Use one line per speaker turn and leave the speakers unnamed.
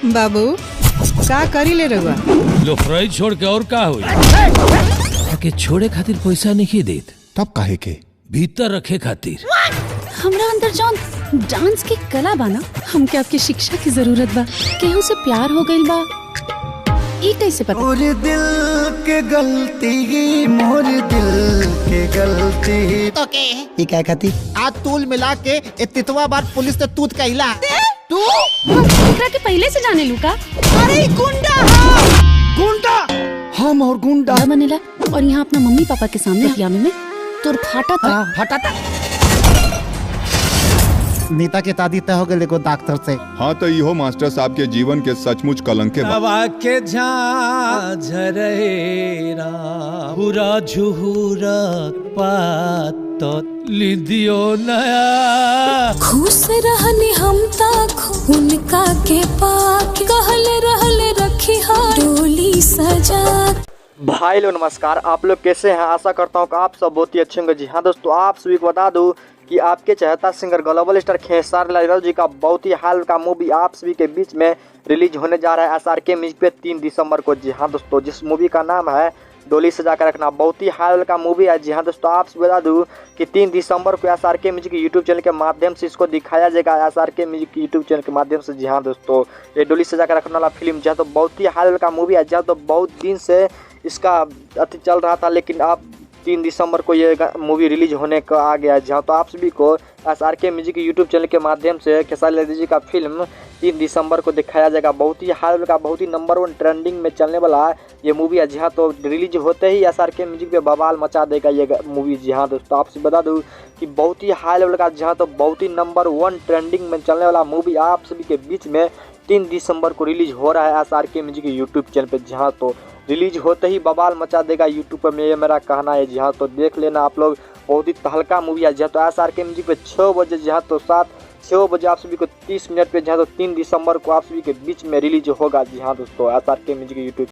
बाबू का करी ले रहुआ?
लोफराई छोड़ के और का हुई? के छोड़े खातिर पैसा नहीं देत,
तब काहे के?
भीतर रखे खातिर।
हमरा अंदर जौन डांस की कला बा ना, हमके आपकी शिक्षा की जरूरत बा। केहू से प्यार हो गइल बा, ई कैसे पता?
मोर दिल के गलती, मोर दिल के गलती।
ओके
ई क्या कहती?
आज तूल मिला के इतवा बार पुलिस ने तूत कहला। तू
एकरा के पहले से जाने लूका?
अरे गुंडा गुंडा
हम और गुंडा
बनेला और यहाँ अपना मम्मी पापा के सामने हथियामे में तुर फाटा था।
हटा था। नीता के तादी तय हो गए देखो डॉक्टर से।
हाँ तो इहो मास्टर साहब के जीवन के सचमुच कलंके बा।
हवा के झाझरे पूरा झुहुरा पात लिदियो नया।
खुश रहनी हम ताख उनका के पाके, कहले रहले रखी डोली सजा।
भाई लोग नमस्कार, आप लोग कैसे हैं? आशा करता हूँ कि आप सब बहुत ही अच्छे होंगे। जी हाँ दोस्तों, आप सभी को बता दूं कि आपके चहेता singer global star Khesari Lal Yadav ji का बहुत ही हाल का मूवी आप सभी के बीच में रिलीज होने जा रहा है SRK म्यूजिक पे 3 दिसंबर को। जी हाँ दोस्तों, जिस मूवी का नाम है डोली सजा कर रखना, बहुत ही हाल का मूवी है। जी हाँ दोस्तों, आप बता दूं कि 3 दिसंबर को SRK म्यूजिक यूट्यूब चैनल के माध्यम से इसको दिखाया जाएगा। SRK म्यूजिक यूट्यूब चैनल के माध्यम से। जी हाँ दोस्तों, ये डोली सजा कर रखने वाला फिल्म जहाँ तो बहुत ही हाल का मूवी है। जहाँ तो बहुत दिन से इसका अति चल रहा था, लेकिन अब 3 दिसंबर को ये मूवी रिलीज होने का आ गया है। जहाँ तो आप सभी को SRK म्यूजिक यूट्यूब चैनल के माध्यम से खेसारी लाल जी का फिल्म 3 दिसंबर को दिखाया जाएगा। बहुत ही हाल का, बहुत ही नंबर 1 ट्रेंडिंग में चलने वाला ये मूवी है। जहाँ तो रिलीज होते ही SRK म्यूजिक पे बवाल मचा देगा ये मूवी। जी हाँ दोस्तों, आपसे बता दूँ कि बहुत ही हाई लेवल का, जहाँ तो बहुत ही नंबर 1 ट्रेंडिंग में चलने वाला मूवी आप सभी के बीच में 3 दिसंबर को रिलीज हो रहा है SRK म्यूजिक यूट्यूब चैनल पर। जहाँ तो रिलीज होते ही बवाल मचा देगा यूट्यूब पर, ये मेरा कहना है। जी हाँ, तो देख लेना आप लोग, बहुत ही तहलका मूवी है। जहाँ तो SRK म्यूजिक पे 6 बजे, जहाँ तो 6 बजे आप सभी को 30 मिनट पे, जहाँ तो 3 दिसंबर को आप सभी के बीच में रिलीज होगा। जी हाँ दोस्तों, SRK म्यूजिक यूट्यूब